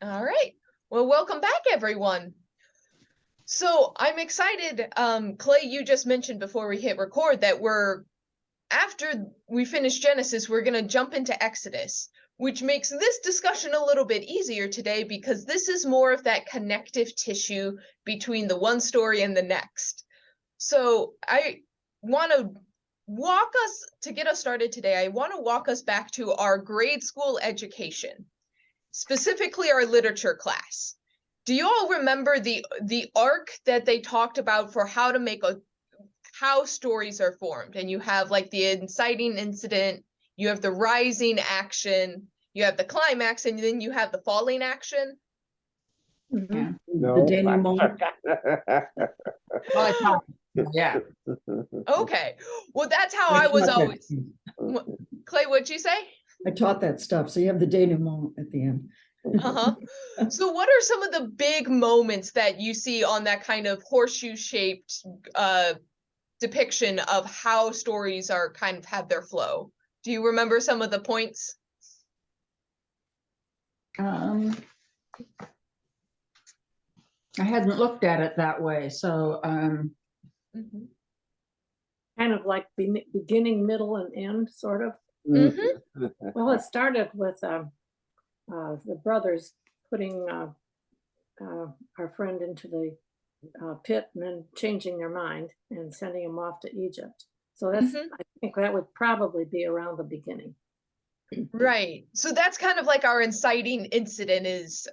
All right. Well, welcome back, everyone. So I'm excited. Clay, you just mentioned before we hit record that after we finish Genesis, we're going to jump into Exodus, which makes this discussion a little bit easier today because this is more of that connective tissue between the one story and the next. So I want to get us started today, I want to walk us back to our grade school education, specifically our literature class. Do you all remember the arc that they talked about for how to make how stories are formed? And you have like the inciting incident, you have the rising action, you have the climax, and then you have the falling action. Yeah. No. The denouement. Yeah. Okay, well, that's how I was always. Clay, what'd you say? I taught that stuff. So you have the denouement at the end. So what are some of the big moments that you see on that kind of horseshoe-shaped depiction of how stories are kind of have their flow? Do you remember some of the points? I hadn't looked at it that way, so Mhm. Kind of like beginning, middle, and end, sort of. Mhm. Well, it started with the brothers putting our friend into the pit and then changing their mind and sending him off to Egypt. So that's, I think that would probably be around the beginning. Right. So that's kind of like our inciting incident is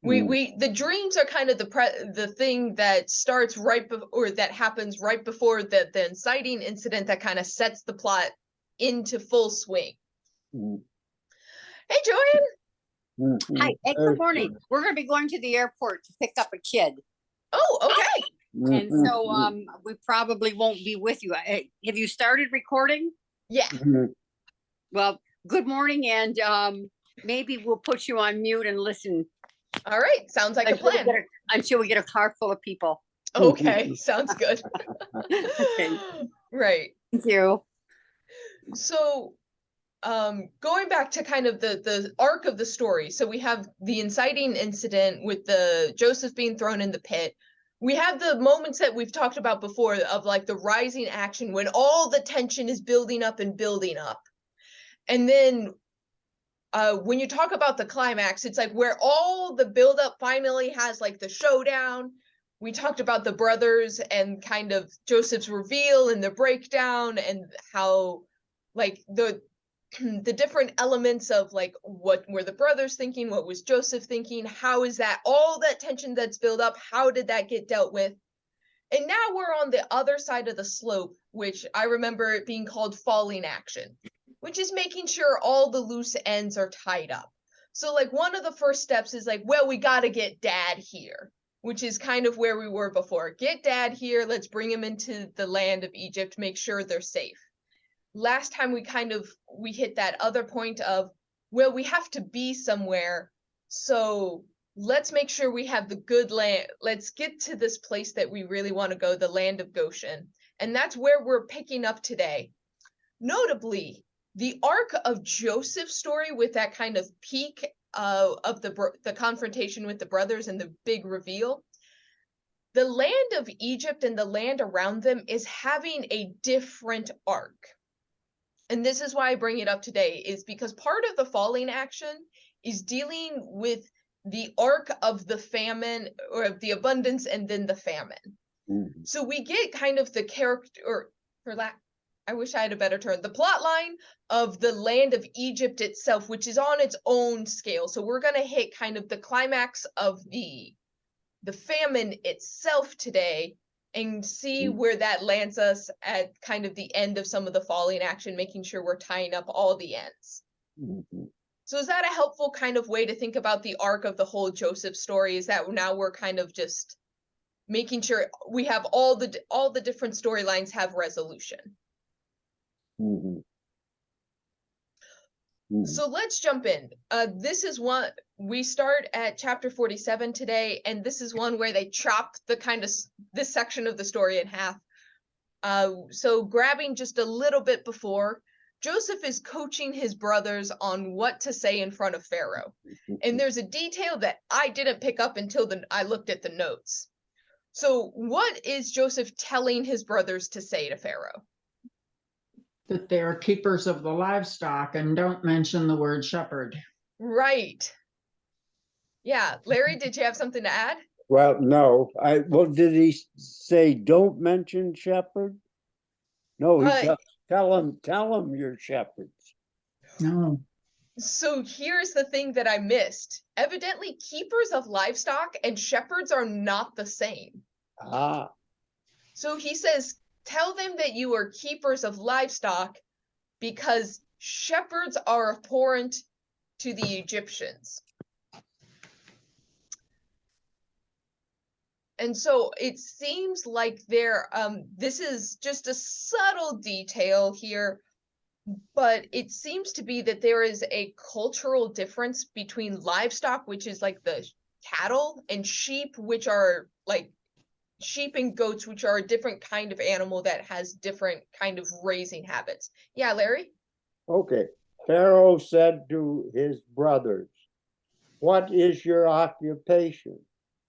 the dreams are kind of the thing that starts or that happens right before the inciting incident that kind of sets the plot into full swing. Hey, Joanne. Hi, hey, good morning. We're going to be going to the airport to pick up a kid. Oh, okay. And so we probably won't be with you. Have you started recording? Yeah. Well, good morning, and maybe we'll put you on mute and listen. All right, sounds like a plan. Until we get a car full of people. Okay, sounds good. Okay. Right. Thank you. So going back to kind of the arc of the story. So we have the inciting incident with the Joseph being thrown in the pit. We have the moments that we've talked about before of like the rising action when all the tension is building up and building up. And then when you talk about the climax, it's like where all the buildup finally has like the showdown. We talked about the brothers and kind of Joseph's reveal and the breakdown and how like the different elements of like what were the brothers thinking, what was Joseph thinking, how is that all that tension that's built up, how did that get dealt with? And now we're on the other side of the slope, which I remember it being called falling action, which is making sure all the loose ends are tied up. So like one of the first steps is like, well, we got to get dad here, which is kind of where we were before. Get dad here, let's bring him into the land of Egypt, make sure they're safe. Last time we hit that other point of, well, we have to be somewhere, so let's make sure we have the good land. Let's get to this place that we really want to go, the land of Goshen. And that's where we're picking up today. Notably, the arc of Joseph's story with that kind of peak of the confrontation with the brothers and the big reveal, the land of Egypt and the land around them is having a different arc. And this is why I bring it up today, is because part of the falling action is dealing with the arc of the famine or of the abundance and then the famine. So we get kind of the character, or I wish I had a better term, the plot line of the land of Egypt itself, which is on its own scale. So we're going to hit kind of the climax of the famine itself today and see where that lands us at kind of the end of some of the falling action, making sure we're tying up all the ends. So is that a helpful kind of way to think about the arc of the whole Joseph story? Is that now we're kind of just making sure we have all the different storylines have resolution? So let's jump in. This is one, we start at chapter 47 today, and this is one where they chop the kind of this section of the story in half. So grabbing just a little bit before, Joseph is coaching his brothers on what to say in front of Pharaoh. And there's a detail that I didn't pick up until I looked at the notes. So what is Joseph telling his brothers to say to Pharaoh? That they're keepers of the livestock and don't mention the word shepherd. Right. Yeah, Larry, did you have something to add? Well, no, well, did he say, don't mention shepherd? No, Uh, tell him you're shepherds. No. So here's the thing that I missed. Evidently, keepers of livestock and shepherds are not the same. Ah, So he says, tell them that you are keepers of livestock because shepherds are abhorrent to the Egyptians. And so it seems like this is just a subtle detail here, but it seems to be that there is a cultural difference between livestock, which is like the cattle, and sheep, which are like sheep and goats, which are a different kind of animal that has different kind of raising habits. Yeah, Larry? okay. Pharaoh said to his brothers, what is your occupation?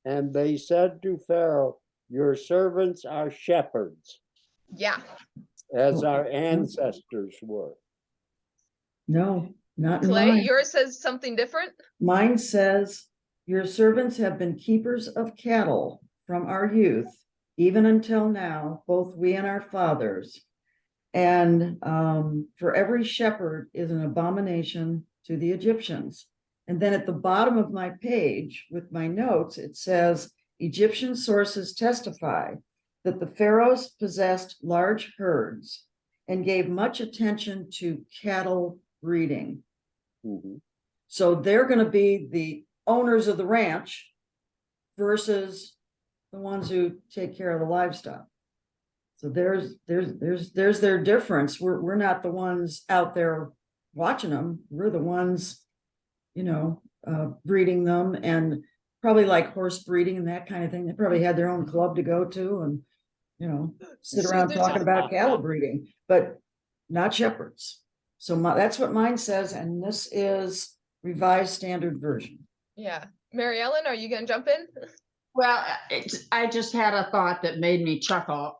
And they said to Pharaoh, your servants are shepherds, Yeah. as our ancestors were. No, not in Clay, mine. yours says something different? Mine says, your servants have been keepers of cattle from our youth, even until now, both we and our fathers. And for every shepherd is an abomination to the Egyptians. And then at the bottom of my page with my notes, it says, Egyptian sources testify that the pharaohs possessed large herds and gave much attention to cattle breeding. Mhm. So they're going to be the owners of the ranch versus the ones who take care of the livestock. So there's their difference. We're not the ones out there watching them. We're the ones, breeding them, and probably like horse breeding and that kind of thing. They probably had their own club to go to and, sit So around there's talking about cattle breeding, but not shepherds. So that's what mine says, and this is Revised Standard Version. Yeah. Mary Ellen, are you going to jump in? Well, I just had a thought that made me chuckle.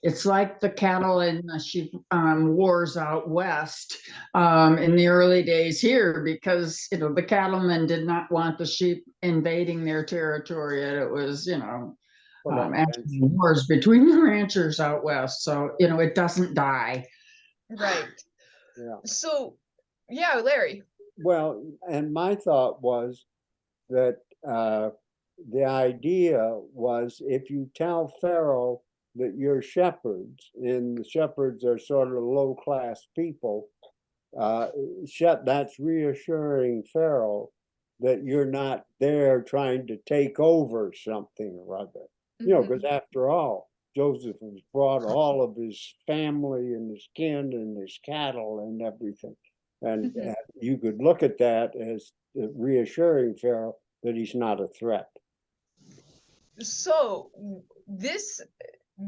It's like the cattle and the sheep wars out west in the early days here, because the cattlemen did not want the sheep invading their territory, and it was actually wars between the ranchers out west. So it doesn't die. Right. Yeah. So, yeah, Larry. Well, and my thought was that the idea was, if you tell Pharaoh that you're shepherds, and the shepherds are sort of low-class people, that's reassuring Pharaoh that you're not there trying to take over something or other. Because after all, Joseph has brought all of his family and his kin and his cattle and everything. And you could look at that as reassuring Pharaoh that he's not a threat. So this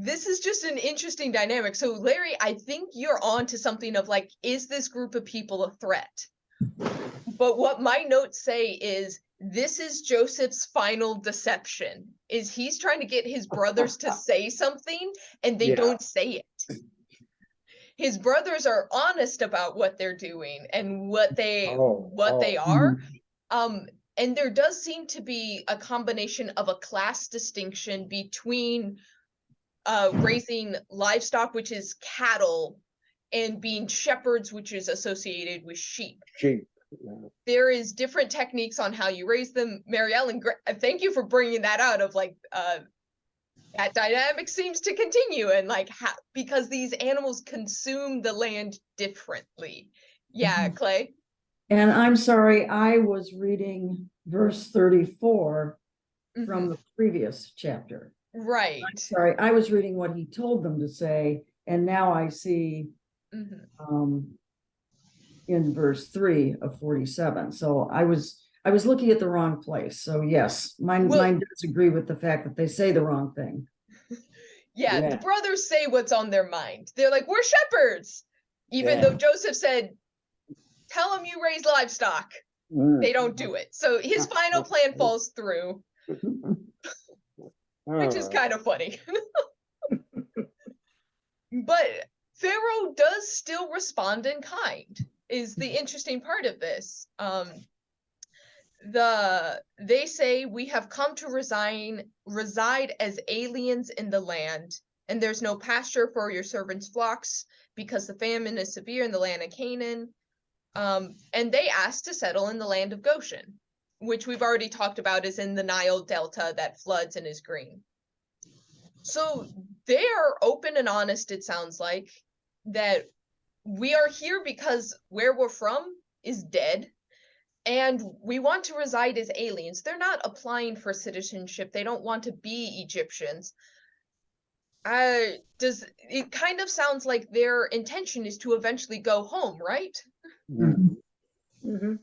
is just an interesting dynamic. So Larry, I think you're on to something of like, is this group of people a threat? But what my notes say is, this is Joseph's final deception, is he's trying to get his brothers to say something and they don't say it. His brothers are honest about what they're doing and what they are. And there does seem to be a combination of a class distinction between raising livestock, which is cattle, and being shepherds, which is associated with sheep. Sheep. There is different techniques on how you raise them. Mary Ellen, thank you for bringing that out of like, that dynamic seems to continue, and like, because these animals consume the land differently. Yeah, Clay? And I'm sorry, I was reading verse 34 from the previous chapter. Right. Sorry, I was reading what he told them to say, and now I see in verse 3 of 47. So I was looking at the wrong place. So yes, mine does agree with the fact that they say the wrong thing. Yeah, the brothers say what's on their mind. They're like, we're shepherds. Even though Joseph said, tell them you raise livestock, they don't do it. So his final plan falls through, which is kind of funny. But Pharaoh does still respond in kind, is the interesting part of this. They say, we have come to reside as aliens in the land, and there's no pasture for your servants' flocks, because the famine is severe in the land of Canaan. And they asked to settle in the land of Goshen, which we've already talked about is in the Nile Delta that floods and is green. So they are open and honest, it sounds like, that we are here because where we're from is dead, and we want to reside as aliens. They're not applying for citizenship. They don't want to be Egyptians. It kind of sounds like their intention is to eventually go home, right? Mhm.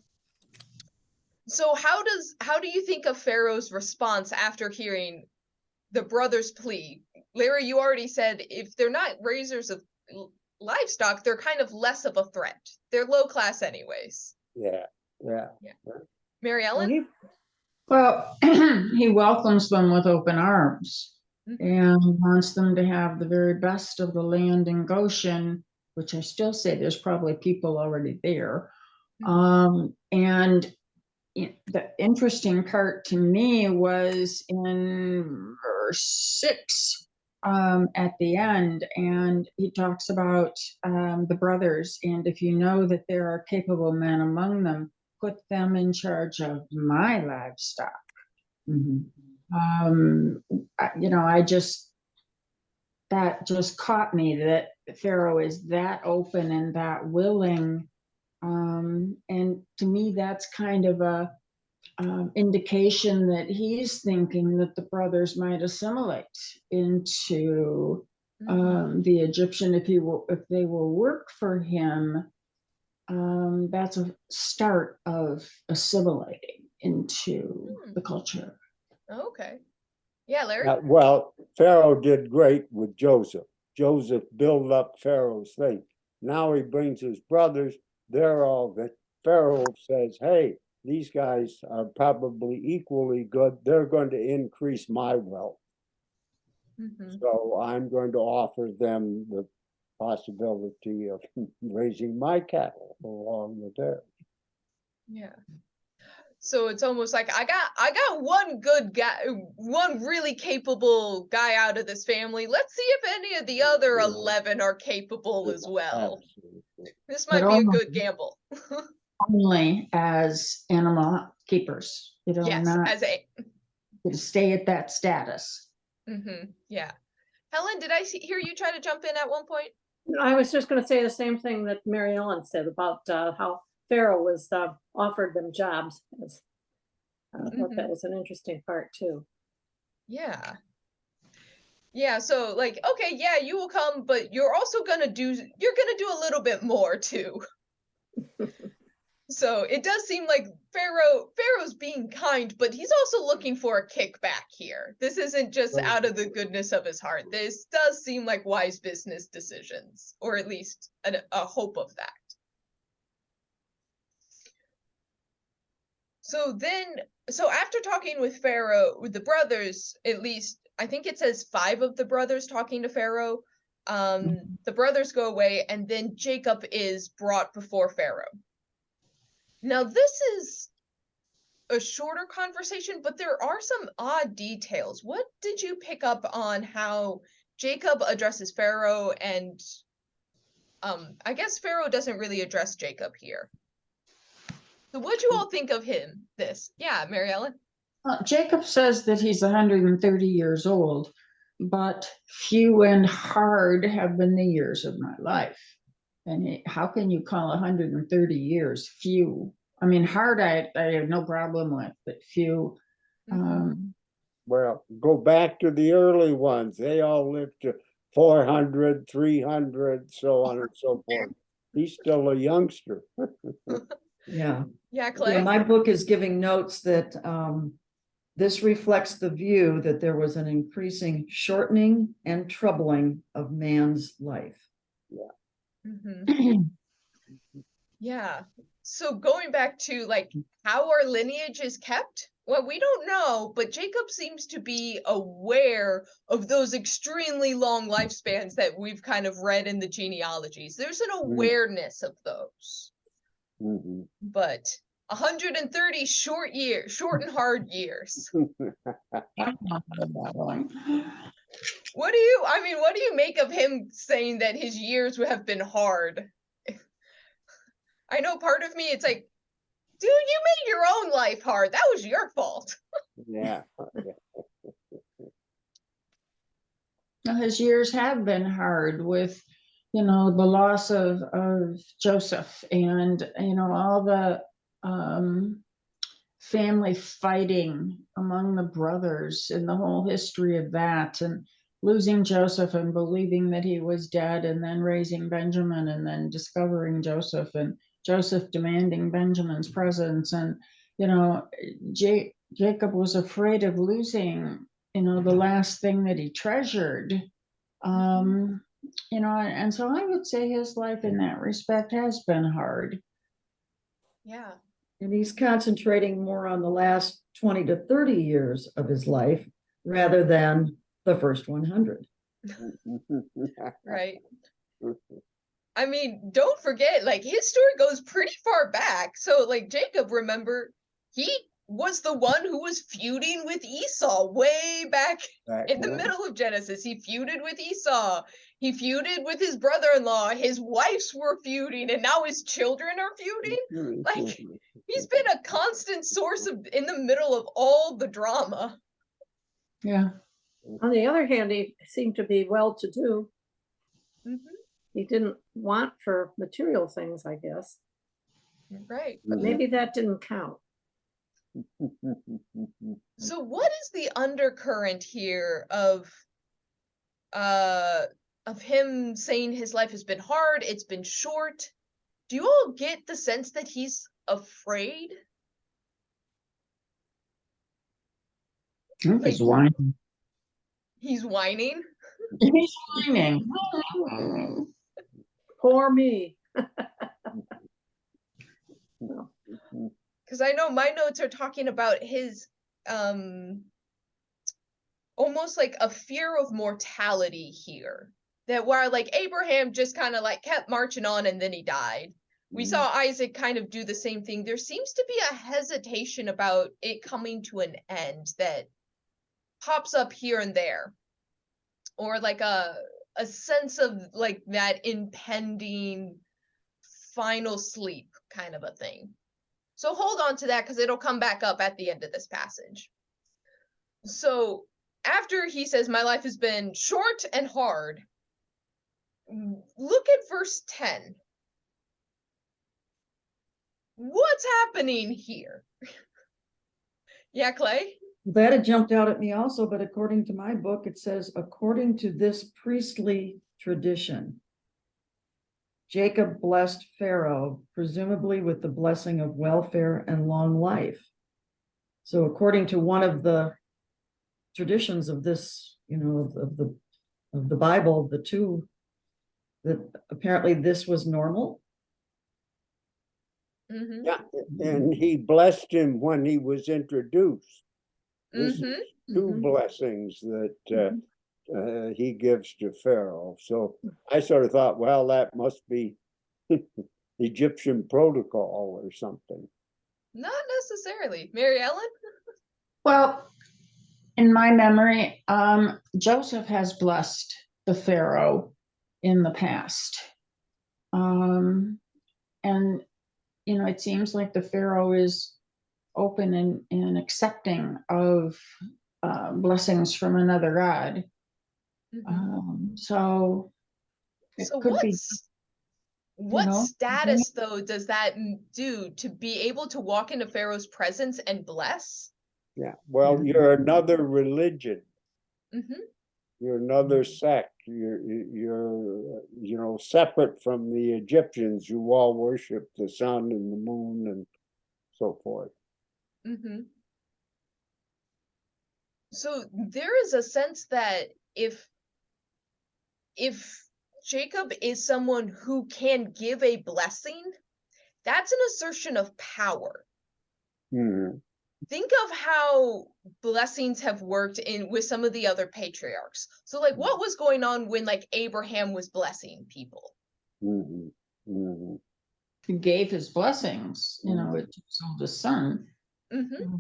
So how do you think of Pharaoh's response after hearing the brothers' plea? Larry, you already said if they're not raisers of livestock, they're kind of less of a threat. They're low class anyways. Yeah. Mary Ellen? Well, he welcomes them with open arms and wants them to have the very best of the land in Goshen, which I still say there's probably people already there. And the interesting part to me was in verse 6 at the end, and he talks about the brothers, and if you know that there are capable men among them, put them in charge of my livestock. That just caught me, that Pharaoh is that open and that willing. And to me, that's kind of a indication that he's thinking that the brothers might assimilate into the Egyptian if they will work for him. That's a start of assimilating into the culture. Okay. Yeah, Larry? Well, Pharaoh did great with Joseph. Joseph built up Pharaoh's faith. Now he brings his brothers. They're all good. Pharaoh says, hey, these guys are probably equally good. They're going to increase my wealth. So I'm going to offer them the possibility of raising my cattle along with theirs. Yeah. So it's almost like I got one good guy, one really capable guy out of this family. Let's see if any of the other 11 are capable as well. Absolutely. This might be a good gamble. Only as animal keepers, Yes, not as a to stay at that status. Yeah. Helen, did I hear you try to jump in at one point? I was just going to say the same thing that Mary Ellen said about how Pharaoh was offered them jobs. I thought that was an interesting part too. Yeah. Yeah, so like, okay, yeah, you will come, but you're also gonna do a little bit more too. So it does seem like Pharaoh's being kind, but he's also looking for a kickback here. This isn't just out of the goodness of his heart. This does seem like wise business decisions, or at least a hope of that. So after talking with Pharaoh, with the brothers, at least, I think it says 5 of the brothers talking to Pharaoh, the brothers go away, and then Jacob is brought before Pharaoh. Now, this is a shorter conversation, but there are some odd details. What did you pick up on how Jacob addresses Pharaoh, and I guess Pharaoh doesn't really address Jacob here. So what'd you all think of this? Yeah, Mary Ellen? Jacob says that he's 130 years old, but few and hard have been the years of my life. And how can you call 130 years few? I mean, hard I have no problem with, but few. Well, go back to the early ones. They all lived to 400, 300, so on and so forth. He's still a youngster. Yeah. Yeah, Clay? Yeah, my book is giving notes that this reflects the view that there was an increasing shortening and troubling of man's life. Yeah. Mhm. Yeah. So going back to like how our lineage is kept, well, we don't know, but Jacob seems to be aware of those extremely long lifespans that we've kind of read in the genealogies. There's an awareness of those. Mhm. But 130 short and hard years. What do you make of him saying that his years have been hard? I know part of me, it's like, dude, you made your own life hard. That was your fault. Yeah. Now, his years have been hard with, you know, the loss of Joseph and, you know, all the family fighting among the brothers and the whole history of that, and losing Joseph and believing that he was dead, and then raising Benjamin and then discovering Joseph, and Joseph demanding Benjamin's presence. And, you know, Jacob was afraid of losing, you know, the last thing that he treasured. You know, and so I would say his life in that respect has been hard. Yeah. And he's concentrating more on the last 20 to 30 years of his life rather than the first 100. Right. I mean, don't forget, like, his story goes pretty far back. So, like, Jacob, remember, he was the one who was feuding with Esau way back in the middle of Genesis. He feuded with Esau. He feuded with his brother-in-law. His wives were feuding, and now his children are feuding. Like, he's been a constant source of in the middle of all the drama. Yeah. On the other hand, he seemed to be well-to-do. He didn't want for material things, I guess, Right. but maybe that didn't count. So what is the undercurrent here of him saying his life has been hard, it's been short? Do you all get the sense that he's afraid? I think he's whining. He's whining? He's whining. Poor me. Because I know my notes are talking about his almost like a fear of mortality here. That where like Abraham just kind of like kept marching on and then he died. We saw Isaac kind of do the same thing. There seems to be a hesitation about it coming to an end that pops up here and there. Or like a sense of like that impending final sleep kind of a thing. So hold on to that because it'll come back up at the end of this passage. So after he says, my life has been short and hard, look at verse 10. What's happening here? Yeah, Clay? That had jumped out at me also, but according to my book, it says, according to this priestly tradition, Jacob blessed Pharaoh, presumably with the blessing of welfare and long life. So according to one of the traditions of this, you know, of the Bible, the two, that apparently this was normal. Yeah, and he blessed him when he was introduced. This is two blessings that he gives to Pharaoh. So I sort of thought, well, that must be Egyptian protocol or something. Not necessarily. Mary Ellen? Well, in my memory, Joseph has blessed the Pharaoh in the past. And, you know, it seems like the Pharaoh is open and accepting of blessings from another god. So it So could be, what know, status though does that do to be able to walk into Pharaoh's presence and bless? Yeah, well, you're another religion. You're another sect. You're you know, separate from the Egyptians who all worship the sun and the moon and so forth. So there is a sense that if Jacob is someone who can give a blessing, that's an assertion of power. Mhm. Think of how blessings have worked in with some of the other patriarchs. So like what was going on when like Abraham was blessing people? Mhm. Mhm. He gave his blessings, you know, it told his son. Mm-hmm.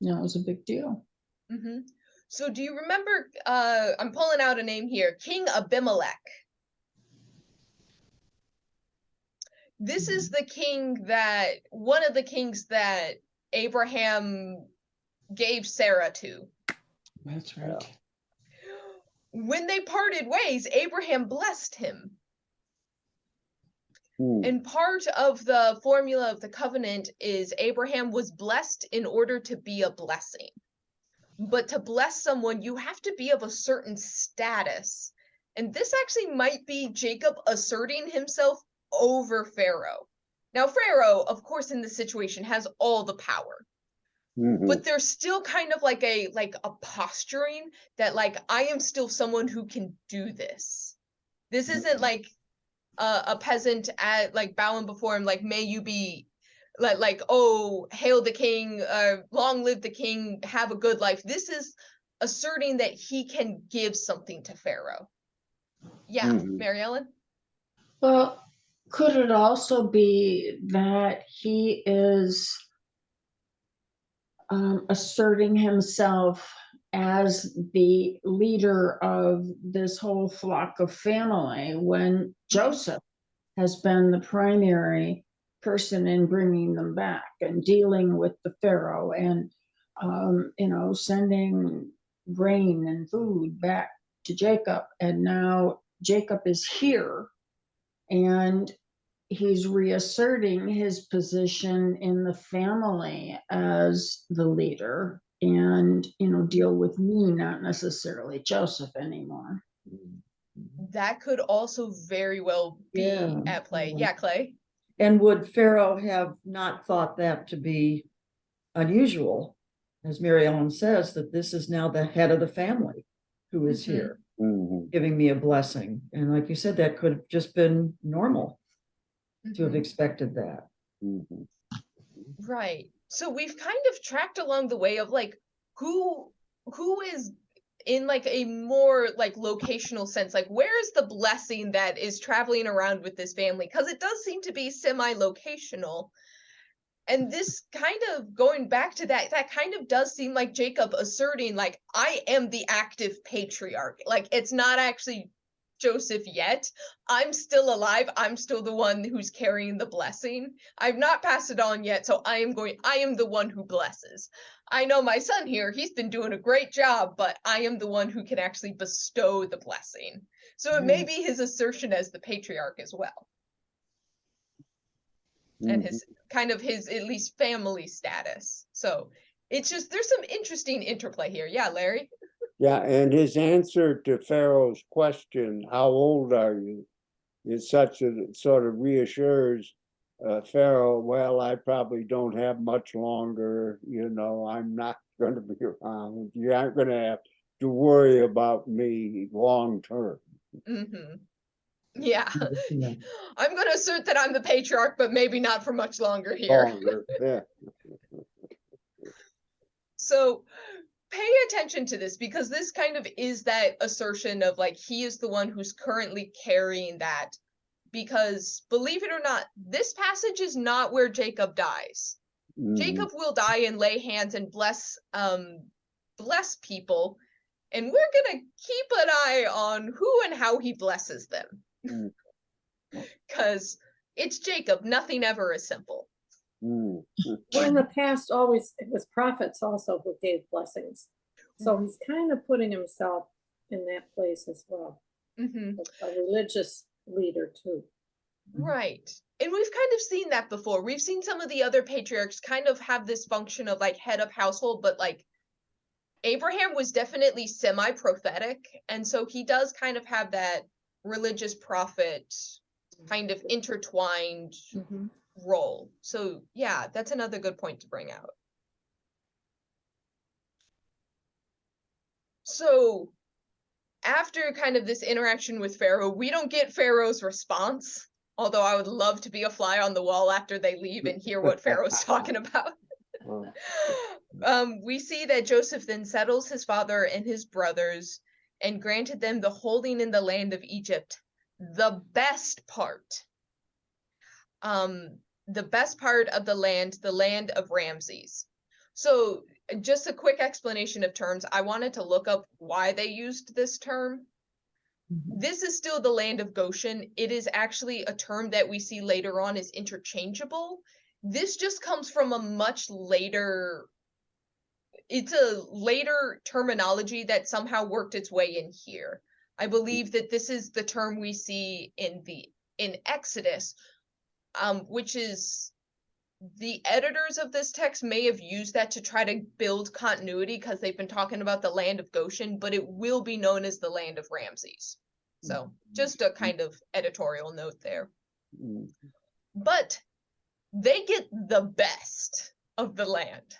You know, it was a big deal. Mm-hmm. So do you remember, I'm pulling out a name here, King Abimelech. This is the king that, one of the kings that Abraham gave Sarah to. That's right. When they parted ways, Abraham blessed him. Mhm. And part of the formula of the covenant is Abraham was blessed in order to be a blessing. But to bless someone, you have to be of a certain status. And this actually might be Jacob asserting himself over Pharaoh. Now, Pharaoh, of course, in this situation has all the power. Mhm. But there's still kind of like a posturing that like I am still someone who can do this. This isn't like a peasant at like bowing before him like may you be like oh hail the king, long live the king, have a good life. This is asserting that he can give something to Pharaoh. Yeah, Mhm. Mary Ellen. Well, could it also be that he is asserting himself as the leader of this whole flock of family when Joseph has been the primary person in bringing them back and dealing with the Pharaoh and, you know, sending grain and food back to Jacob. And now Jacob is here and he's reasserting his position in the family as the leader and, you know, deal with me, not necessarily Joseph anymore. That could also very well be Yeah, at play. yeah. Yeah, Clay. And would Pharaoh have not thought that to be unusual? As Mary Ellen says, that this is now the head of the family who is Mhm. here Mhm. giving me a blessing. And like you said, that could have just been normal to have Mhm. expected that. Mhm. Right. So we've kind of tracked along the way of like who is in like a more like locational sense, like where is the blessing that is traveling around with this family, because it does seem to be semi-locational. And this kind of going back to that kind of does seem like Jacob asserting like I am the active patriarch, like it's not actually Joseph yet. I'm still alive. I'm still the one who's carrying the blessing. I've not passed it on yet, so I am the one who blesses. I know my son here, he's been doing a great job, but I am the one who can actually bestow the blessing. So it may be his assertion as the patriarch as well. And his kind of his at least family status. So it's just there's some interesting interplay here. Yeah, Larry. Yeah, and his answer to Pharaoh's question, "How old are you?" is such that it sort of reassures Pharaoh. Well, I probably don't have much longer. You know, I'm not going to be around. You aren't going to have to worry about me long term. Mm-hmm. Yeah. Yeah. I'm going to assert that I'm the patriarch, but maybe not for much longer here. Longer, yeah. So pay attention to this, because this kind of is that assertion of like he is the one who's currently carrying that. Because believe it or not, this passage is not where Jacob dies. Mhm. Jacob will die and lay hands and bless people, and we're gonna keep an eye on who and how he blesses them. Mm. Because it's Jacob, nothing ever is simple. Mm. Well, in the past, always it was prophets also who gave blessings. So he's kind of putting himself in that place as well. Mm-hmm. A religious leader too. Right. And we've kind of seen that before. We've seen some of the other patriarchs kind of have this function of like head of household, but like Abraham was definitely semi-prophetic, and so he does kind of have that religious prophet kind of intertwined Mhm. role. So yeah, that's another good point to bring out. So after kind of this interaction with Pharaoh, we don't get Pharaoh's response. Although I would love to be a fly on the wall after they leave and hear what Pharaoh's talking about. We see that Joseph then settles his father and his brothers and granted them the holding in the land of Egypt, the best part. The best part of the land of Ramses. So just a quick explanation of terms. I wanted to look up why they used this term. This is still the land of Goshen. It is actually a term that we see later on is interchangeable. This just comes from a much later, it's a later terminology that somehow worked its way in here. I believe that this is the term we see in Exodus, which is the editors of this text may have used that to try to build continuity because they've been talking about the land of Goshen, but it will be known as the land of Ramses. So just a kind of editorial note there. But they get the best of the land.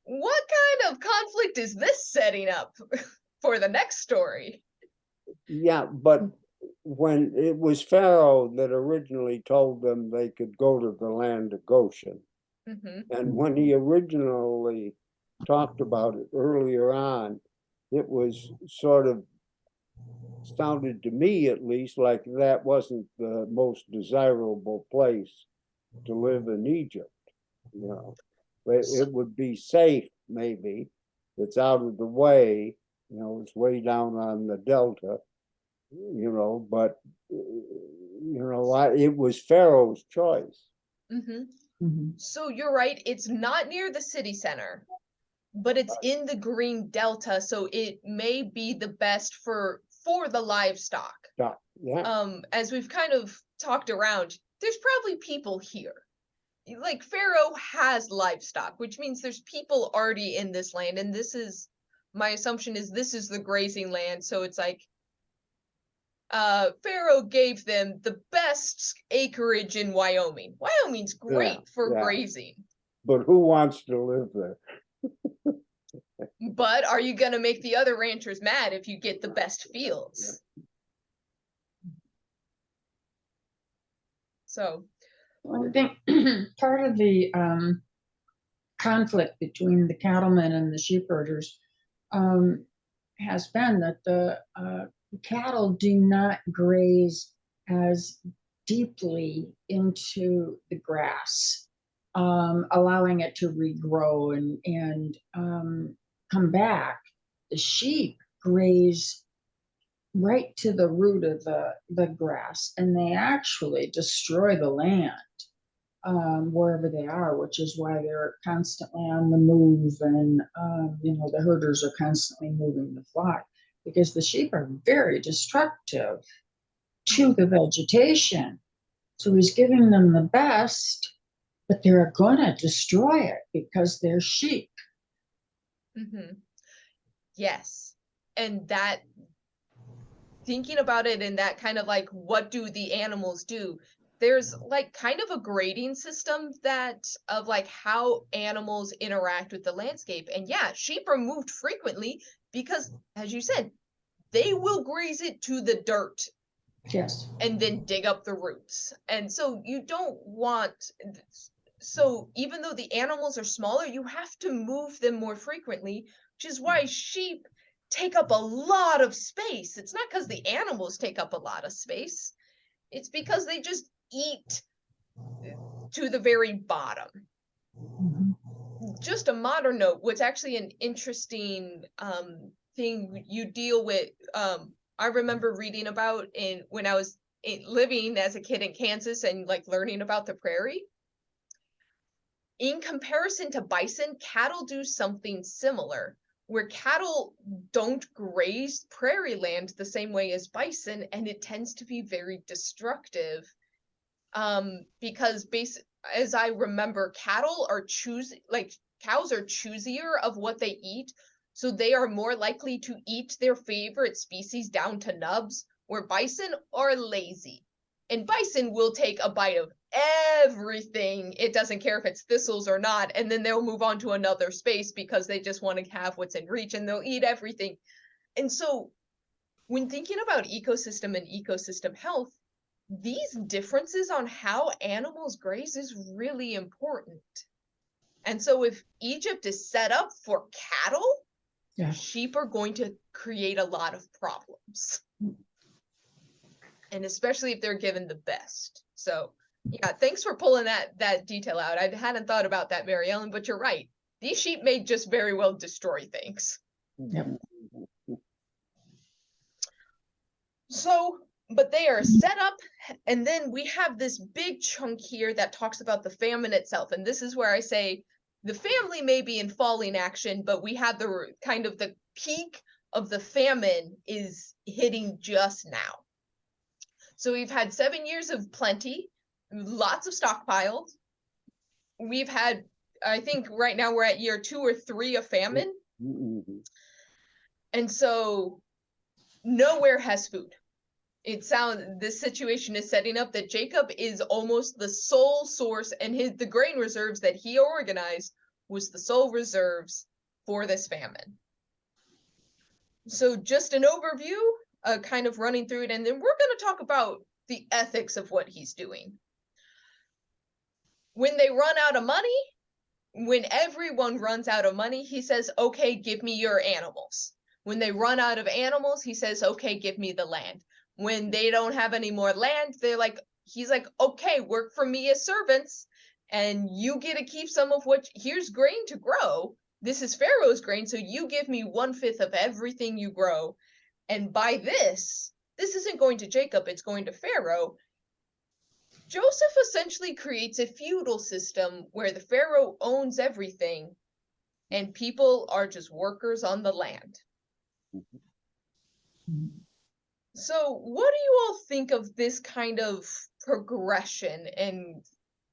What kind of conflict is this setting up for the next story? Yeah, but when it was Pharaoh that originally told them they could go to the land of Goshen, and when he originally talked about it earlier on, it was sort of sounded to me at least like that wasn't the most desirable place to live in Egypt. You know, it would be safe, maybe. It's out of the way, you know, it's way down on the delta, you know, but you know, it was Pharaoh's choice. So you're right, it's not near the city center, but it's in the green delta, so it may be the best for the livestock. Yeah. As we've kind of talked around, there's probably people here. Like Pharaoh has livestock, which means there's people already in this land, and this is my assumption is this is the grazing land, so it's like Pharaoh gave them the best acreage in Wyoming. Wyoming's great for grazing. But who wants to live there? But are you gonna make the other ranchers mad if you get the best fields? So I think part of the conflict between the cattlemen and the sheep herders has been that the cattle do not graze as deeply into the grass, allowing it to regrow and come back. The sheep graze right to the root of the grass, and they actually destroy the land wherever they are, which is why they're constantly on the move, and you know, the herders are constantly moving the flock because the sheep are very destructive to the vegetation. So he's giving them the best, but they're gonna destroy it because they're sheep. Yes, and that, thinking about it in that kind of like, what do the animals do? There's like kind of a grading system that of like how animals interact with the landscape. And yeah, sheep are moved frequently because, as you said, they will graze it to the dirt. Yes. And then dig up the roots. And so you don't want, so even though the animals are smaller, you have to move them more frequently, which is why sheep take up a lot of space. It's not because the animals take up a lot of space. It's because they just eat to the very bottom. Just a modern note, what's actually an interesting thing you deal with, I remember reading about when I was living as a kid in Kansas and like learning about the prairie. In comparison to bison, cattle do something similar, where cattle don't graze prairie land the same way as bison, and it tends to be very destructive. Because as I remember, cattle are cows are choosier of what they eat, so they are more likely to eat their favorite species down to nubs, where bison are lazy. And bison will take a bite of everything. It doesn't care if it's thistles or not. And then they'll move on to another space because they just want to have what's in reach, and they'll eat everything. And so when thinking about ecosystem and ecosystem health, these differences on how animals graze is really important. And so if Egypt is set up for cattle, Yeah. sheep are going to create a lot of problems. And especially if they're given the best. So yeah, thanks for pulling that detail out. I hadn't thought about that, Mary Ellen, but you're right. These sheep may just very well destroy things. Yep. So, but they are set up, and then we have this big chunk here that talks about the famine itself. And this is where I say the family may be in falling action, but we have the kind of the peak of the famine is hitting just now. So we've had 7 years of plenty, lots of stockpiles. We've had, I think right now we're at year 2 or 3 of famine. And so nowhere has food. This situation is setting up that Jacob is almost the sole source, and the grain reserves that he organized was the sole reserves for this famine. So just an overview, kind of running through it, and then we're going to talk about the ethics of what he's doing. When they run out of money, when everyone runs out of money, he says, okay, give me your animals. When they run out of animals, he says, okay, give me the land. When they don't have any more land, he's like, okay, work for me as servants, and you get to keep some of here's grain to grow. This is Pharaoh's grain, so you give me 1/5 of everything you grow. And by this isn't going to Jacob, it's going to Pharaoh. Joseph essentially creates a feudal system where the Pharaoh owns everything and people are just workers on the land. So what do you all think of this kind of progression and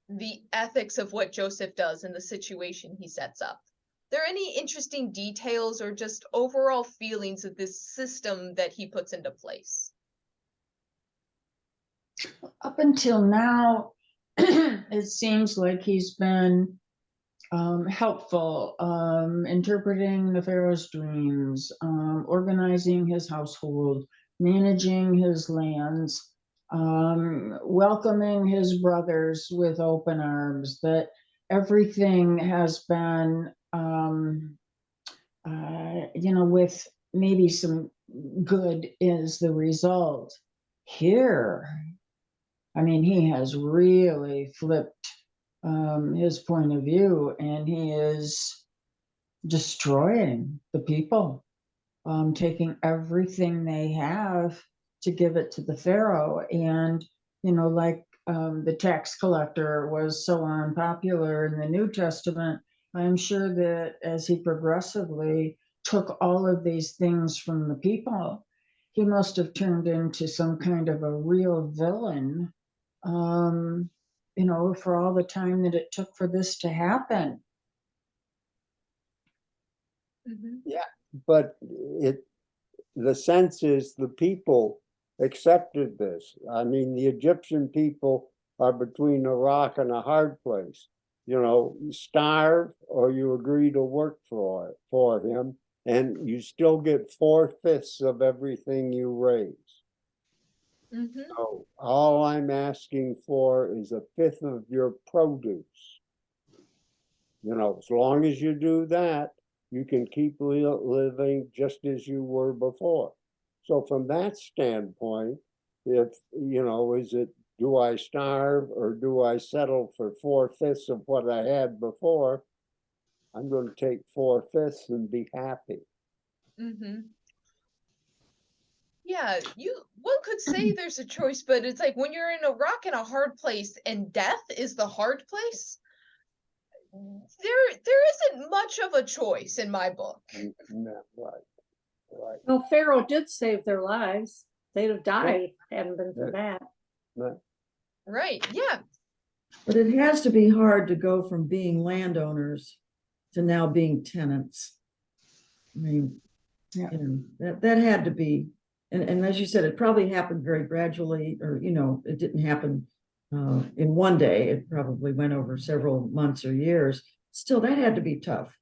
the ethics of what Joseph does in the situation he sets up? Are there any interesting details or just overall feelings of this system that he puts into place? Up until now, it seems like he's been helpful, interpreting the Pharaoh's dreams, organizing his household, managing his lands, welcoming his brothers with open arms, that everything has been, with maybe some good is the result. Here, I mean, he has really flipped his point of view, and he is destroying the people, taking everything they have to give it to the Pharaoh. And, like the tax collector was so unpopular in the New Testament, I'm sure that as he progressively took all of these things from the people, he must have turned into some kind of a real villain, for all the time that it took for this to happen. Yeah, but the sense is the people accepted this. I mean, the Egyptian people are between a rock and a hard place. You starve or you agree to work for him, and you still get 4/5 of everything you raise. So all I'm asking for is 1/5 of your produce. As long as you do that, you can keep living just as you were before. So from that standpoint, do I starve or do I settle for 4/5 of what I had before? I'm going to take 4/5 and be happy. Yeah, one could say there's a choice, but it's like when you're in a rock and a hard place and death is the hard place, there isn't much of a choice in my book. No, right. Well, Pharaoh did save their lives. They'd have died if it hadn't been for that. Right, yeah. But it has to be hard to go from being landowners to now being tenants. I mean, that had to be, and as you said, it probably happened very gradually, or, it didn't happen in one day. It probably went over several months or years. Still, that had to be tough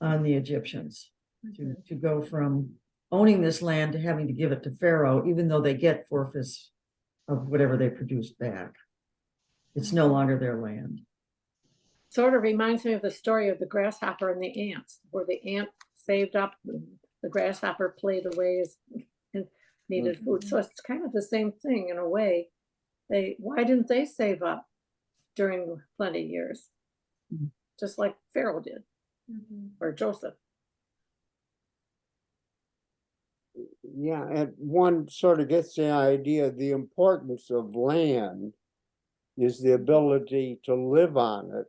on the Egyptians to go from owning this land to having to give it to Pharaoh, even though they get 4/5 of whatever they produced back. It's no longer their land. Sort of reminds me of the story of the grasshopper and the ants, where the ant saved up, the grasshopper played away and needed food. So it's kind of the same thing in a way. Why didn't they save up during plenty years? Just like Pharaoh did, or Joseph. Yeah, and one sort of gets the idea, the importance of land is the ability to live on it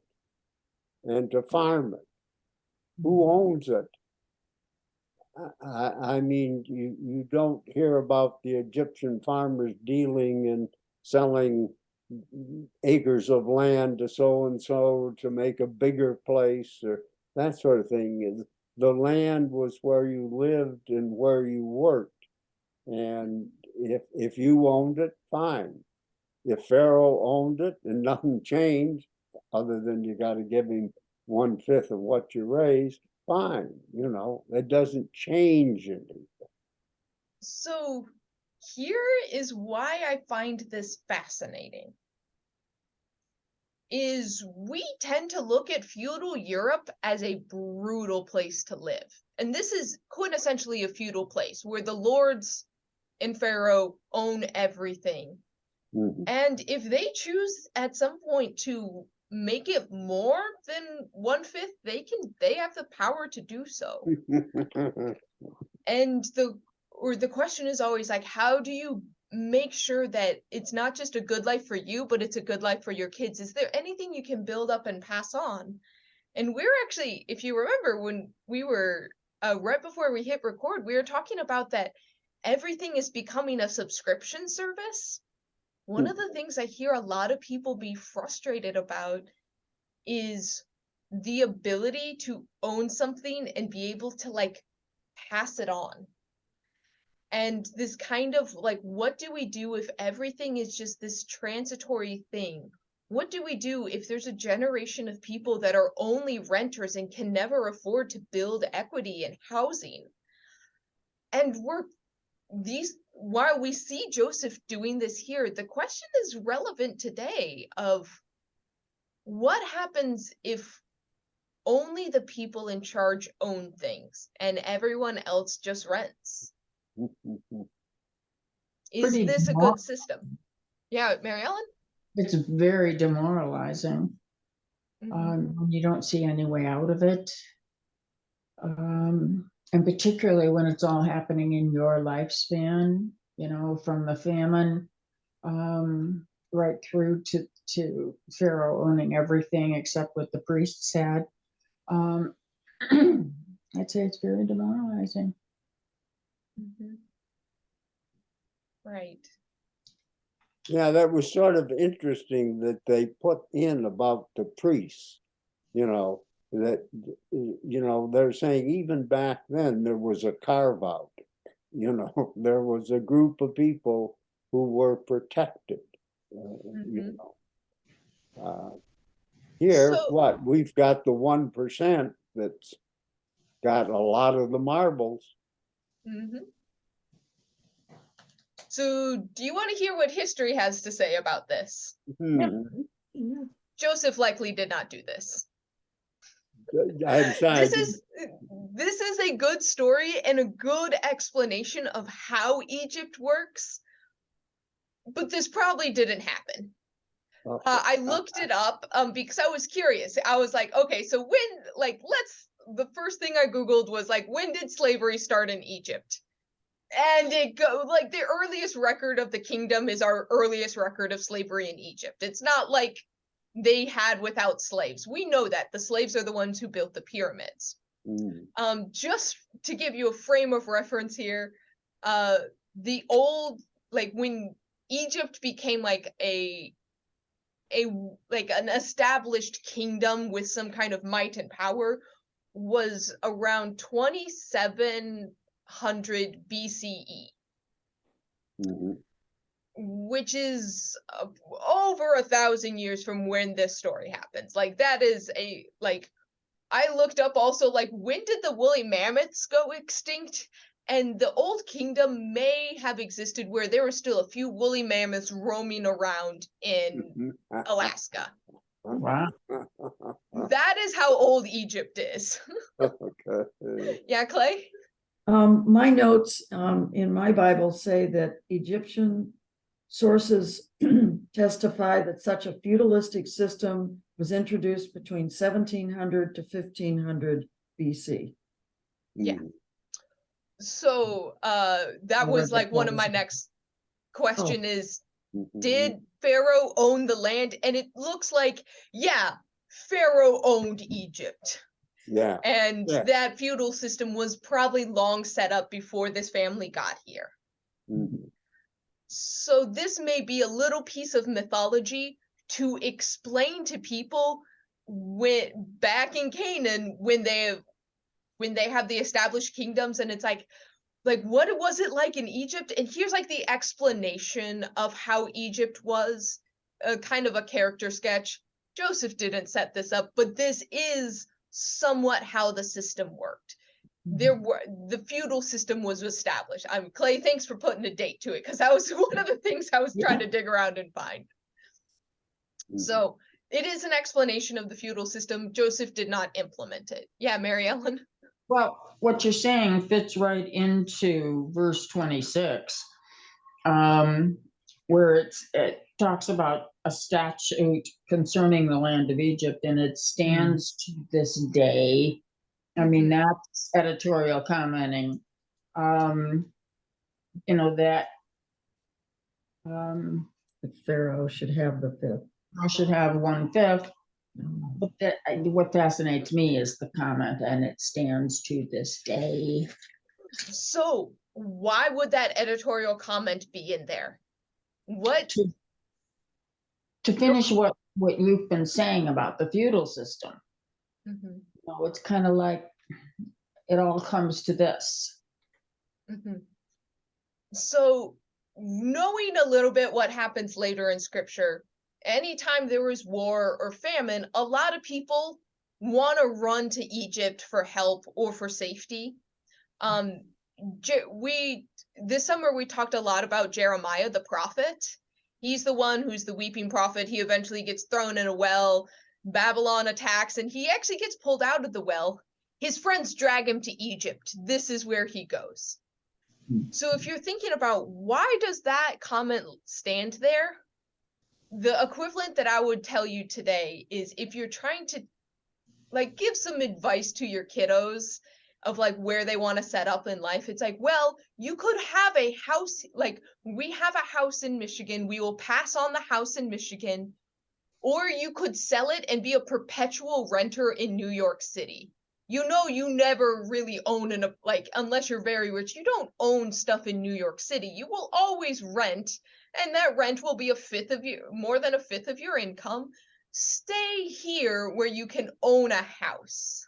and to farm it. Who owns it? I mean, you don't hear about the Egyptian farmers dealing and selling acres of land to so-and-so to make a bigger place or that sort of thing. The land was where you lived and where you worked. And if you owned it, fine. If Pharaoh owned it and nothing changed, other than you got to give him 1/5 of what you raised, fine. You know, it doesn't change anything. So here is why I find this fascinating. Is we tend to look at feudal Europe as a brutal place to live. And this is quintessentially a feudal place where the lords and Pharaoh own everything. And if they choose at some point to make it more than 1/5, they have the power to do so. And the question is always like, how do you make sure that it's not just a good life for you, but it's a good life for your kids? Is there anything you can build up and pass on? And we're actually, if you remember, when we were right before we hit record, we were talking about that everything is becoming a subscription service. One of the things I hear a lot of people be frustrated about is the ability to own something and be able to like pass it on. And this kind of like, what do we do if everything is just this transitory thing? What do we do if there's a generation of people that are only renters and can never afford to build equity and housing? And while we see Joseph doing this here, the question is relevant today of what happens if only the people in charge own things and everyone else just rents? Is this a good system? Yeah, Mary Ellen? It's very demoralizing. When you don't see any way out of it. And particularly when it's all happening in your lifespan, you know, from the famine right through to Pharaoh owning everything except what the priests had. I'd say it's very demoralizing. Right. Yeah, that was sort of interesting that they put in about the priests, you know, that, you know, they're saying even back then there was a carve out, you know, there was a group of people who were protected, you know. Here, what, we've got the 1% that's got a lot of the marbles. So do you want to hear what history has to say about this? Joseph likely did not do this. This is a good story and a good explanation of how Egypt works, but this probably didn't happen. I looked it up because I was curious. I was like, okay, so the first thing I Googled was like, when did slavery start in Egypt? And the earliest record of the kingdom is our earliest record of slavery in Egypt. It's not like they had without slaves. We know that the slaves are the ones who built the pyramids. Just to give you a frame of reference here, the old, like when Egypt became like an established kingdom with some kind of might and power was around 2700 BCE. which is over 1,000 years from when this story happens. Like that is I looked up also, like, when did the woolly mammoths go extinct? And the Old Kingdom may have existed where there were still a few woolly mammoths roaming around in Alaska. Wow. That is how old Egypt is. Okay. Yeah, Clay? My notes in my Bible say that Egyptian sources testify that such a feudalistic system was introduced between 1700 to 1500 BC. Yeah. So that was like one of my next question is, did Pharaoh own the land? And it looks like, yeah, Pharaoh owned Egypt. Yeah. And Yeah. that feudal system was probably long set up before this family got here. Mhm. So this may be a little piece of mythology to explain to people when back in Canaan when they have the established kingdoms, and it's like what was it like in Egypt? And here's like the explanation of how Egypt was, a kind of a character sketch. Joseph didn't set this up, but this is somewhat how the system worked. The feudal system was established. Clay, thanks for putting a date to it, because that was one of the things I was trying to dig around and find. So it is an explanation of the feudal system. Joseph did not implement it. Yeah, Mary Ellen. Well, what you're saying fits right into verse 26, where it talks about a statute concerning the land of Egypt, and it stands to this day. I mean, that's editorial commenting. That The Pharaoh should have the fifth. I should have 1/5. But what fascinates me is the comment, and it stands to this day. So why would that editorial comment be in there? What? To finish what you've been saying about the feudal system. It's kind of like it all comes to this. So knowing a little bit what happens later in scripture, anytime there was war or famine, a lot of people want to run to Egypt for help or for safety. This summer we talked a lot about Jeremiah the prophet. He's the one who's the weeping prophet. He eventually gets thrown in a well. Babylon attacks, and he actually gets pulled out of the well. His friends drag him to Egypt. This is where he goes. So if you're thinking about why does that comment stand there, the equivalent that I would tell you today is if you're trying to give some advice to your kiddos of where they want to set up in life, it's like, well, you could have a house, we have a house in Michigan, we will pass on the house in Michigan, or you could sell it and be a perpetual renter in New York City. You never really own unless you're very rich, you don't own stuff in New York City. You will always rent, and that rent will be more than a fifth of your income. Stay here where you can own a house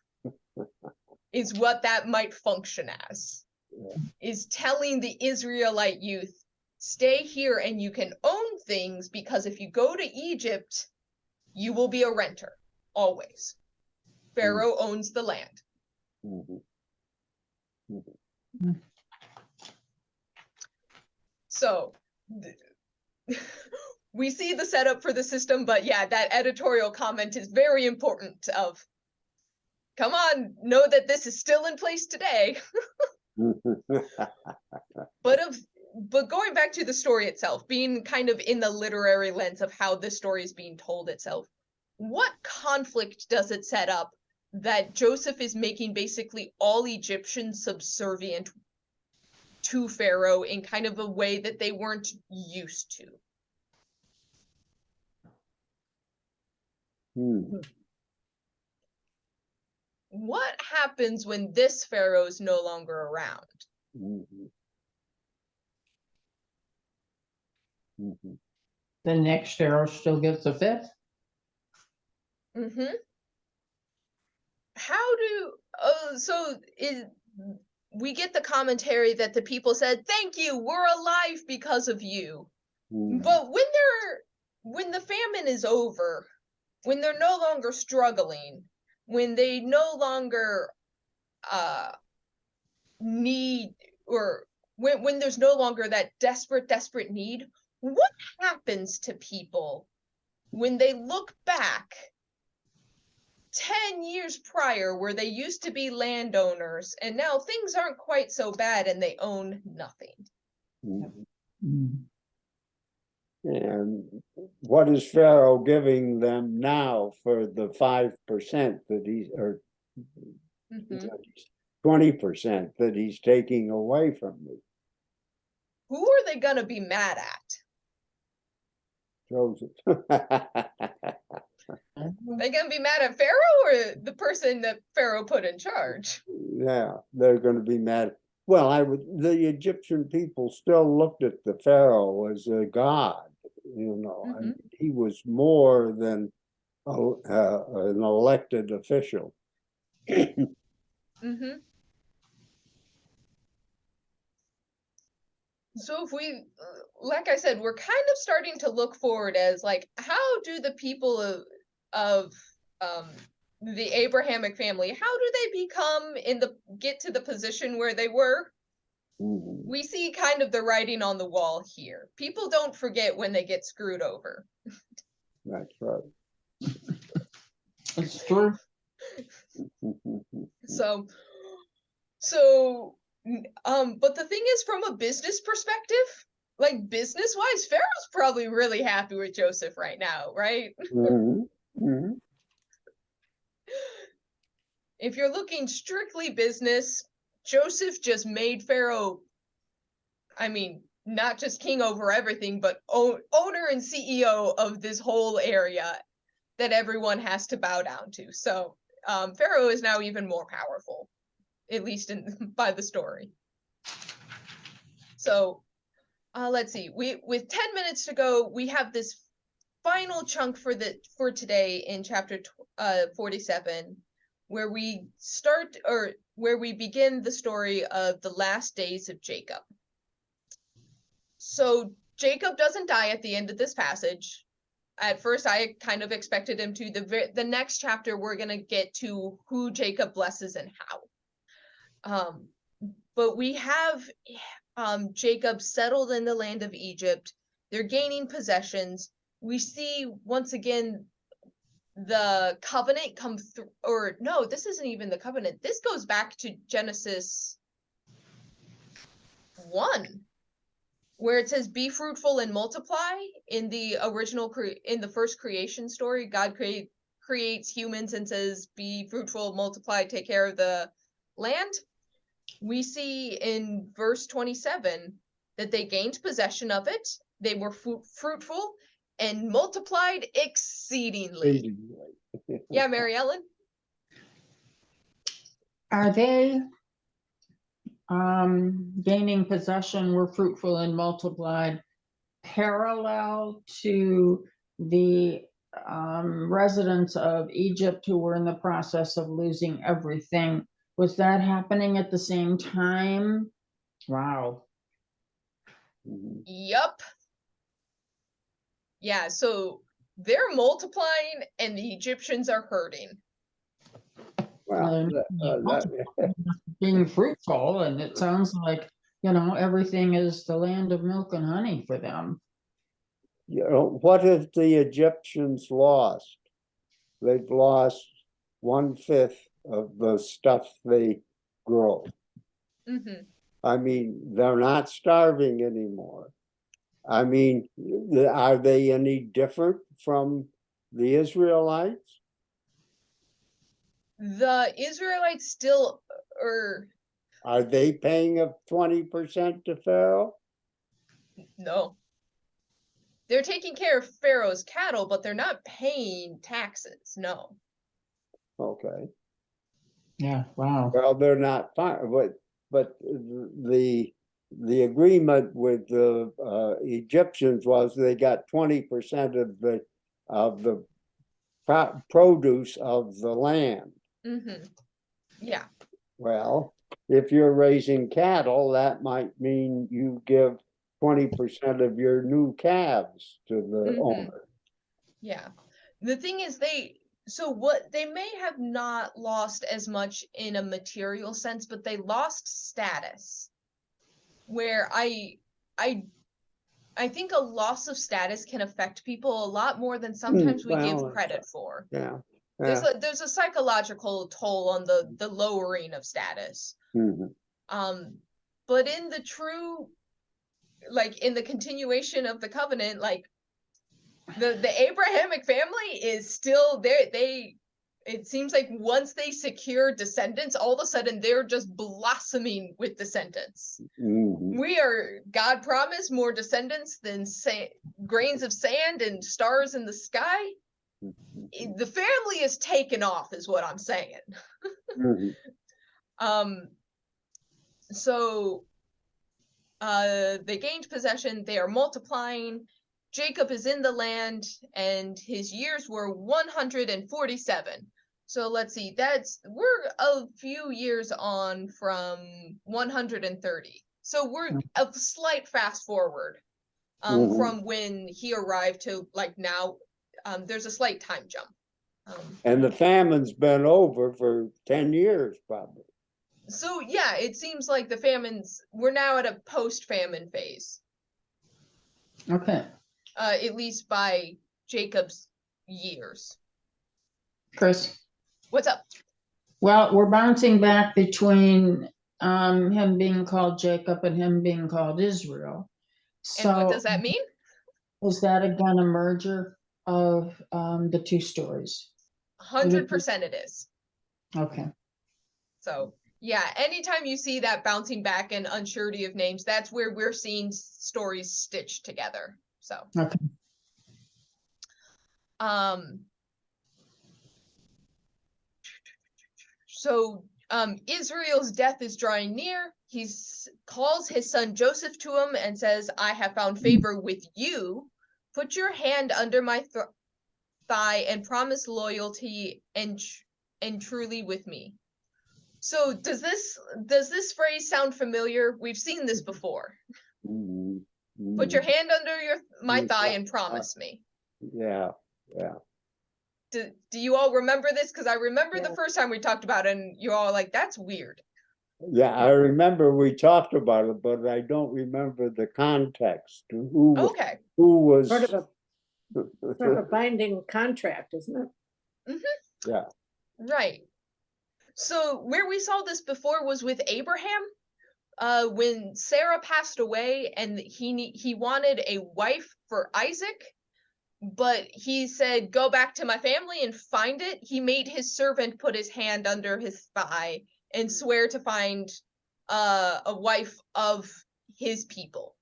is what that might function as. Is telling the Israelite youth, stay here and you can own things, because if you go to Egypt, you will be a renter, always. Pharaoh owns the land. So we see the setup for the system, but yeah, that editorial comment is very important of, come on, know that this is still in place today. But going back to the story itself, being kind of in the literary lens of how this story is being told itself, what conflict does it set up that Joseph is making basically all Egyptians subservient to Pharaoh in kind of a way that they weren't used to? What happens when this Pharaoh's no longer around? The next Pharaoh still gets a 5th. We get the commentary that the people said, thank you, we're alive because of you. But when the famine is over, when they're no longer struggling, when they no longer need, or when there's no longer that desperate need, what happens to people when they look back 10 years prior, where they used to be landowners and now things aren't quite so bad and they own nothing? And what is Pharaoh giving them now for the 5% that he's, or 20% that he's taking away from me? Who are they gonna be mad at? Joseph. They gonna be mad at Pharaoh or the person that Pharaoh put in charge? Yeah, they're going to be mad. Well, the Egyptian people still looked at the Pharaoh as a god, and he was more than an elected official. So if we, like I said, we're kind of starting to look forward as like, how do the people of the Abrahamic family, how do they get to the position where they were? We see kind of the writing on the wall here. People don't forget when they get screwed over. That's right. It's true. But the thing is, from a business perspective, like business-wise, Pharaoh's probably really happy with Joseph right now, right? If you're looking strictly business, Joseph just made Pharaoh, I mean, not just king over everything, but owner and CEO of this whole area that everyone has to bow down to. So Pharaoh is now even more powerful, at least by the story. So let's see. With 10 minutes to go, we have this final chunk for today in chapter 47, where we begin the story of the last days of Jacob. So Jacob doesn't die at the end of this passage. At first, I kind of expected him to. The next chapter, we're going to get to who Jacob blesses and how. But we have Jacob settled in the land of Egypt. They're gaining possessions. We see once again the covenant come through, or no, this isn't even the covenant. This goes back to Genesis 1, where it says, "Be fruitful and multiply." In the original, in the first creation story, God creates humans and says, "Be fruitful, multiply, take care of the land." We see in verse 27 that they gained possession of it. They were fruitful and multiplied exceedingly. Yeah, Mary Ellen? Are they gaining possession, were fruitful and multiplied, parallel to the residents of Egypt who were in the process of losing everything? Was that happening at the same time? Wow. Yup. Yeah, so they're multiplying and the Egyptians are hurting. Well, Being fruitful, and it sounds like, everything is the land of milk and honey for them. What have the Egyptians lost? They've lost 1/5 of the stuff they grow. I mean, they're not starving anymore. I mean, are they any different from the Israelites? The Israelites still are they paying a 20% to Pharaoh? No. They're taking care of Pharaoh's cattle, but they're not paying taxes. No. Okay. Yeah. Wow. Well, they're not fine, but the agreement with the Egyptians was they got 20% of the produce of the land. Yeah. Well, if you're raising cattle, that might mean you give 20% of your new calves to the Mhm. owner. Yeah. The thing is so what they may have not lost as much in a material sense, but they lost status. Where I think a loss of status can affect people a lot more than sometimes we give Well, credit for. yeah. There's a psychological toll on the lowering of status. Mhm. But in the true, like in the continuation of the covenant, like the Abrahamic family is still there. It seems like once they secure descendants, all of a sudden they're just blossoming with descendants. Mhm. God promised more descendants than grains of sand and stars in the sky. The family is taken off, is what I'm saying. Mhm. So they gained possession, they are multiplying. Jacob is in the land, and his years were 147. So let's see, we're a few years on from 130. So we're a slight fast forward Mhm. from when he arrived to like now. There's a slight time jump. And the famine's been over for 10 years, probably. So yeah, it seems like we're now at a post-famine phase. Okay, At least by Jacob's years. Chris. What's up? Well, we're bouncing back between him being called Jacob and him being called Israel. And what So does that mean? is that again a merger of the two stories? 100% it is. Okay. So yeah, anytime you see that bouncing back and unsurety of names, that's where we're seeing stories stitched together. So Okay. Israel's death is drawing near. He calls his son Joseph to him and says, I have found favor with you. Put your hand under my thigh and promise loyalty and truly with me. So does this phrase sound familiar? We've seen this before. Mhm. Put your hand under my Yeah. thigh and promise me. Yeah, yeah. Do you all remember this? Because I remember Yeah. the first time we talked about it, and you all like, that's weird. Yeah, I remember we talked about it, but I don't remember the context. Okay. Who was? Sort of a binding contract, isn't it? Mm-hmm. Yeah. Right. So where we saw this before was with Abraham. When Sarah passed away and he wanted a wife for Isaac, but he said, go back to my family and find it. He made his servant put his hand under his thigh and swear to find a wife of his people.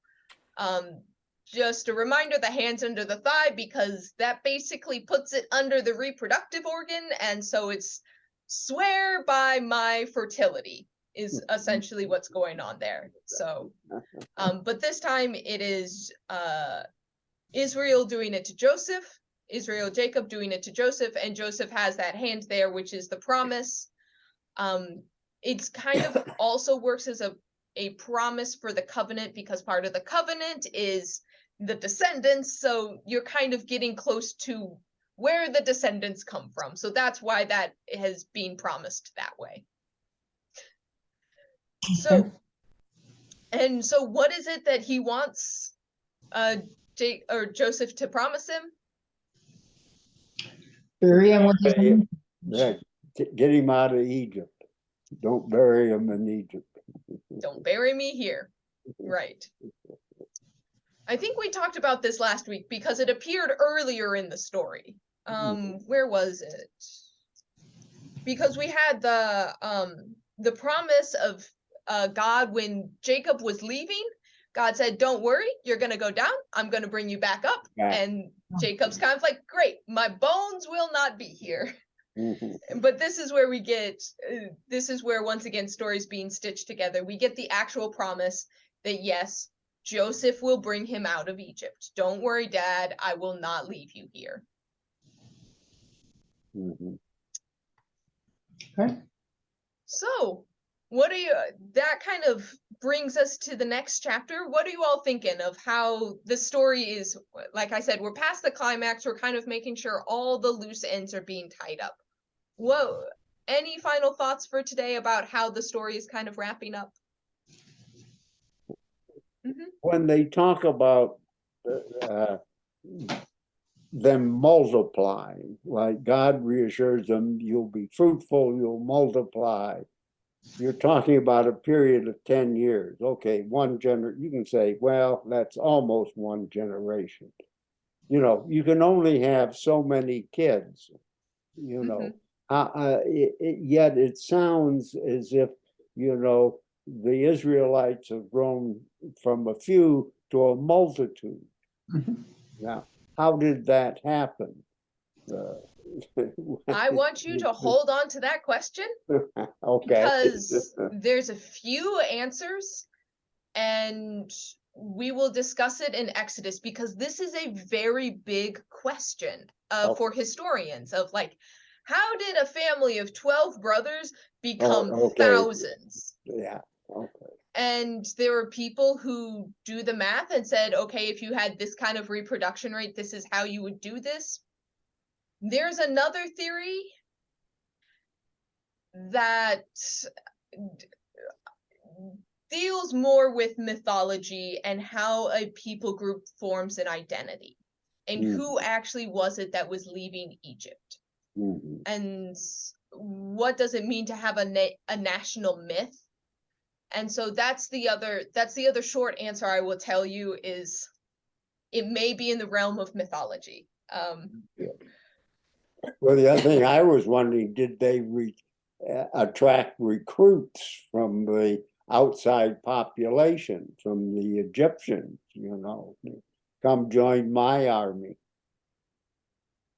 Just a reminder, the hands under the thigh, because that basically puts it under the reproductive organ, and so it's swear by my fertility is essentially what's going on there. So but this time it is Israel doing it to Joseph, Jacob doing it to Joseph, and Joseph has that hand there, which is the promise. It's kind of also works as a promise for the covenant, because part of the covenant is the descendants, so you're kind of getting close to where the descendants come from. So that's why that has been promised that way. So what is it that he wants Joseph to promise him? Bury him with his name. Yeah, get him out of Egypt. Don't bury him in Egypt. Don't bury me here. Right. I think we talked about this last week because it appeared earlier in the story. Where was it? Because we had the promise of God when Jacob was leaving. God said, don't worry, you're going to go down. I'm going to bring you back up. Back. And Jacob's kind of like, great, my bones will not be here. Mhm. But this is where we get, this is where, once again, stories being stitched together. We get the actual promise that, yes, Joseph will bring him out of Egypt. Don't worry, Dad, I will not leave you here. Mhm. Okay. So, that kind of brings us to the next chapter. What are you all thinking of how the story is? Like I said, we're past the climax. We're kind of making sure all the loose ends are being tied up. Whoa. Any final thoughts for today about how the story is kind of wrapping up? When they talk about them multiplying, like God reassures them, you'll be fruitful, you'll multiply. You're talking about a period of 10 years. Okay, you can say, well, that's almost one generation. You know, you can only have so many kids, you know. Yet it sounds as if, you know, the Israelites have grown from a few to a multitude. Now, how did that happen? I want you to hold on to that question. Okay. Because there's a few answers, and we will discuss it in Exodus, because this is a very big question for historians of like, how did a family of 12 brothers become thousands? Yeah. Okay. And there are people who do the math and said, okay, if you had this kind of reproduction rate, this is how you would do this. There's another theory that deals more with mythology and how a people group forms an identity, and who actually was it that was leaving Egypt, and what does it mean to have a national myth. And so that's the other short answer I will tell you, is it may be in the realm of mythology. Well, the other thing I was wondering, did they attract recruits from the outside population, from the Egyptians, you know, come join my army?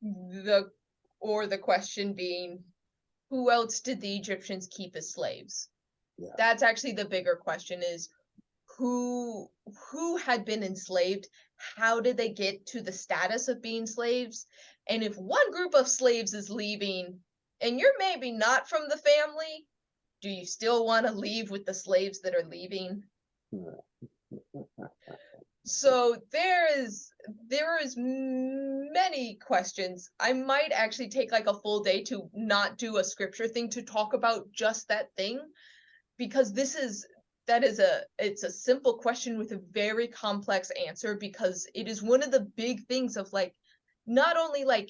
The question being, who else did the Egyptians keep as slaves? Yeah. That's actually the bigger question, is who had been enslaved? How did they get to the status of being slaves? And if one group of slaves is leaving, and you're maybe not from the family, do you still want to leave with the slaves that are leaving? So there is many questions. I might actually take like a full day to not do a scripture thing to talk about just that thing, because it's a simple question with a very complex answer, because it is one of the big things of like, not only like,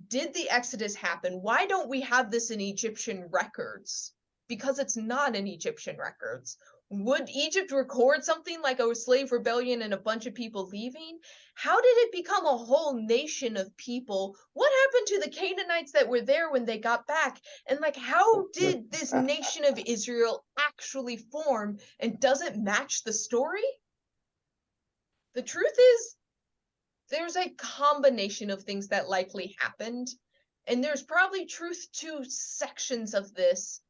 did the Exodus happen? Why don't we have this in Egyptian records? Because it's not in Egyptian records. Would Egypt record something like a slave rebellion and a bunch of people leaving? How did it become a whole nation of people? What happened to the Canaanites that were there when they got back? And like, how did this nation of Israel actually form? And does it match the story? The truth is, there's a combination of things that likely happened, and there's probably truth to sections of this,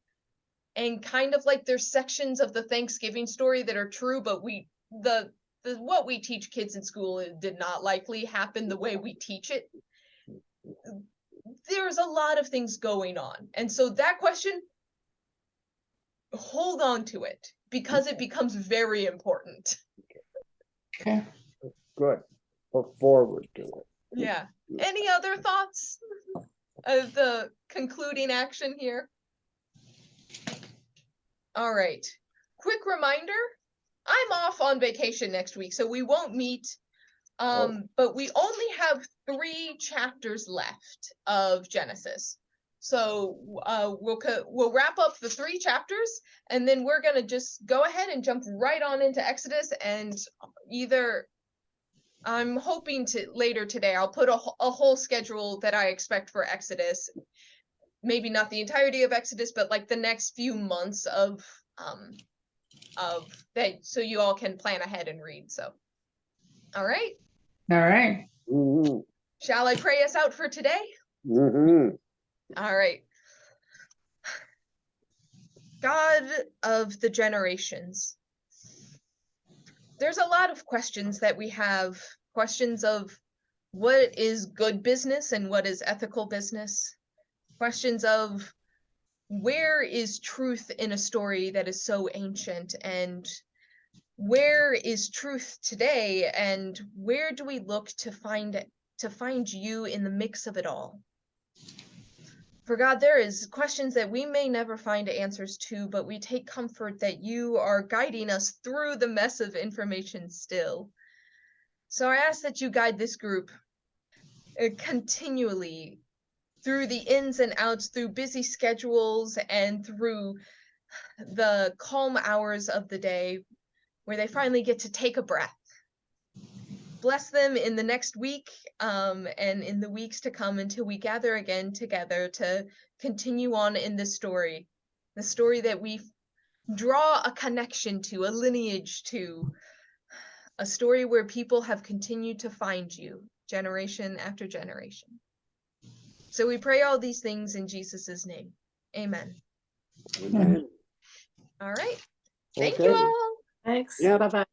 and kind of like there's sections of the Thanksgiving story that are true, but what we teach kids in school did not likely happen the way we teach it. There's a lot of things going on, and so that question, hold on to it, because it becomes very important. Okay. Good. Look forward to it. Yeah. Any other thoughts of the concluding action here? All right. Quick reminder, I'm off on vacation next week, so we won't meet. But we only have 3 chapters left of Genesis. So we'll wrap up the 3 chapters, and then we're gonna just go ahead and jump right on into Exodus. And I'm hoping to later today, I'll put a whole schedule that I expect for Exodus. Maybe not the entirety of Exodus, but like the next few months of that, so you all can plan ahead and read. So, all right. All right. Shall I pray us out for today? All right. God of the generations, there's a lot of questions that we have, questions of what is good business and what is ethical business, questions of where is truth in a story that is so ancient, and where is truth today, and where do we look to find you in the mix of it all? For God, there is questions that we may never find answers to, but we take comfort that you are guiding us through the mess of information still. So I ask that you guide this group continually through the ins and outs, through busy schedules, and through the calm hours of the day where they finally get to take a breath. Bless them in the next week, and in the weeks to come until we gather again together to continue on in this story, the story that we draw a connection to, a lineage to, a story where people have continued to find you generation after generation. So we pray all these things in Jesus' name. Amen. Amen. All right. Thank you Okay. all. Thanks. Yep. Bye-bye.